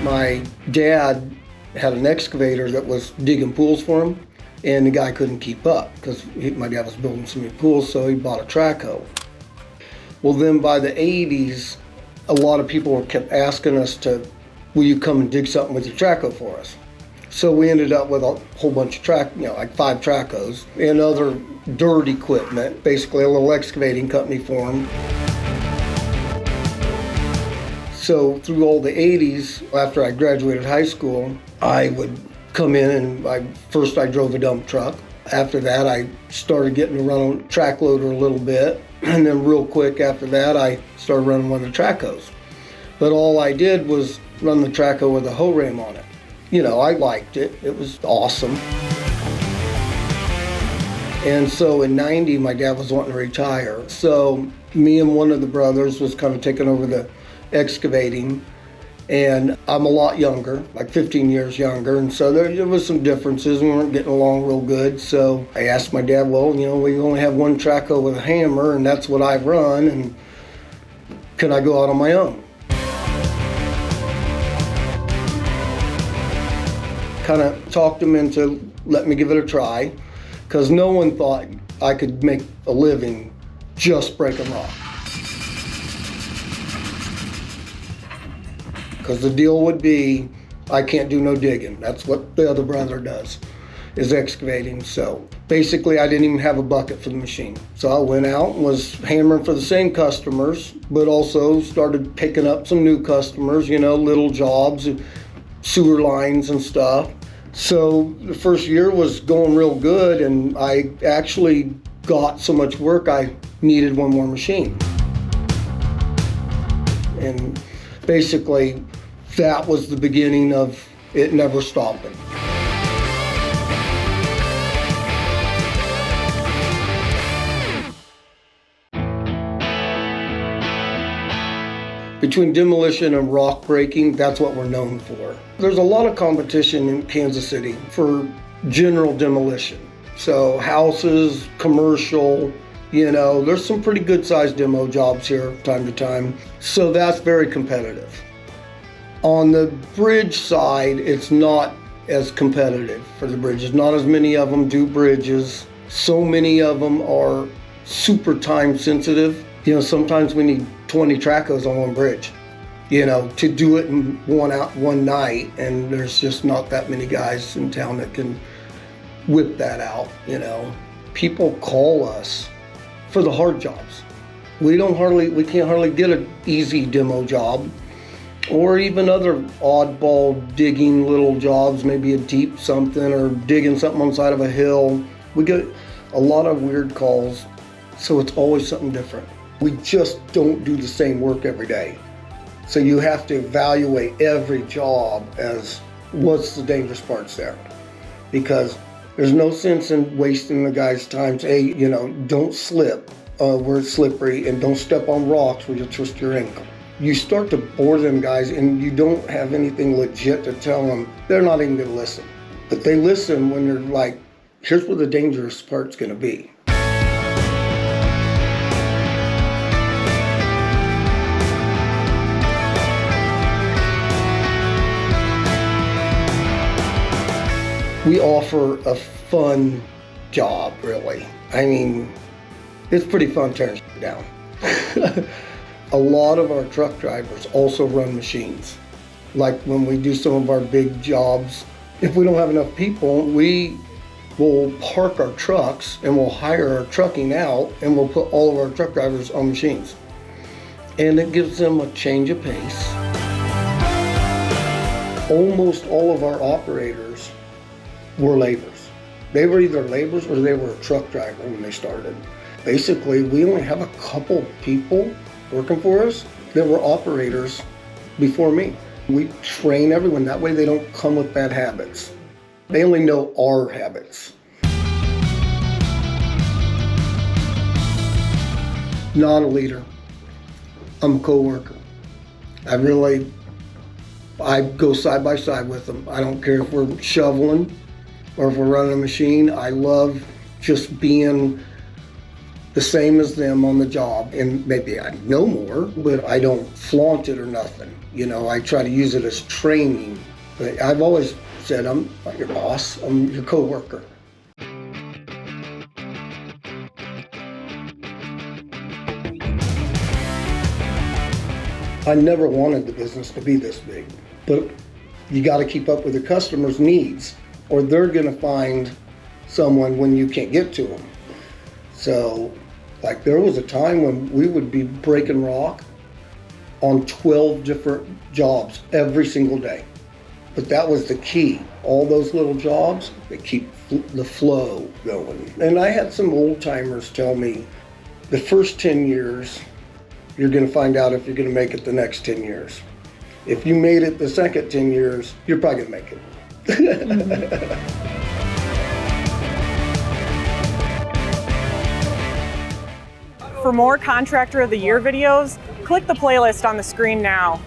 My dad had an excavator that was digging pools for him, and the guy couldn't keep up because my dad was building some new pools, so he bought a track hoe. Well, then by the 80s, a lot of people kept asking us to, will you come and dig something with your track hoe for us? So we ended up with a whole bunch of like 5 track hoes and other dirt equipment, basically a little excavating company formed. So through all the 80s, after I graduated high school, I would come in and first I drove a dump truck. After that, I started getting to run a track loader a little bit. And then real quick after that, I started running one of the track hoes. But all I did was run the track hoe with a hoe ram on it. You know, I liked it. It was awesome. And so in 90, my dad was wanting to retire. So me and one of the brothers was kind of taking over the excavating. And I'm a lot younger, like 15 years younger. And so there was some differences. We weren't getting along real good. So I asked my dad, well, you know, we only have one track hoe with a hammer, and that's what I run. And can I go out on my own? Kind of talked him into letting me give it a try, because no one thought I could make a living just breaking rock. Because the deal would be, I can't do no digging. That's what the other brother does, is excavating. So basically I didn't even have a bucket for the machine. So I went out and was hammering for the same customers, but also started picking up some new customers, you know, little jobs, sewer lines and stuff. So the first year was going real good, and I actually got so much work I needed one more machine. And basically that was the beginning of it never stopping. Between demolition and rock breaking, that's what we're known for. There's a lot of competition in Kansas City for general demolition. So houses, commercial, you know, there's some pretty good sized demo jobs here time to time. So that's very competitive. On the bridge side, it's not as competitive for the bridges. Not as many of them do bridges. So many of them are super time sensitive. You know, sometimes we need 20 track hoes on one bridge, you know, to do it in one night, and there's just not that many guys in town that can whip that out, you know. People call us for the hard jobs. We can't hardly get an easy demo job, or even other oddball digging little jobs, maybe a deep something or digging something on the side of a hill. We get a lot of weird calls, so it's always something different. We just don't do the same work every day. So you have to evaluate every job as what's the dangerous parts there. Because there's no sense in wasting the guy's time. Hey, you know, don't slip where it's slippery, and don't step on rocks where you'll twist your ankle. You start to bore them guys, and you don't have anything legit to tell them. They're not even gonna listen. But they listen when you're like, here's where the dangerous part's gonna be. We offer a fun job, really. I mean, it's pretty fun tearing down. A lot of our truck drivers also run machines. Like when we do some of our big jobs, if we don't have enough people, we will park our trucks and we'll hire our trucking out, and we'll put all of our truck drivers on machines. And it gives them a change of pace. Almost all of our operators were laborers. They were either laborers or they were a truck driver when they started. Basically, we only have a couple people working for us that were operators before me. We train everyone, that way they don't come with bad habits. They only know our habits. Not a leader. I'm a co-worker. I go side by side with them. I don't care if we're shoveling or if we're running a machine. I love just being the same as them on the job, and maybe I know more, but I don't flaunt it or nothing. You know, I try to use it as training. But I've always said, I'm not your boss, I'm your coworker. I never wanted the business to be this big, but you got to keep up with the customer's needs, or they're going to find someone when you can't get to them. So, like, there was a time when we would be breaking rock on 12 different jobs every single day. But that was the key. All those little jobs, they keep the flow going. And I had some old timers tell me, the first 10 years, you're going to find out if you're going to make it the next 10 years. If you made it the second 10 years, you're probably going to make it. For more Contractor of the Year videos, click the playlist on the screen now.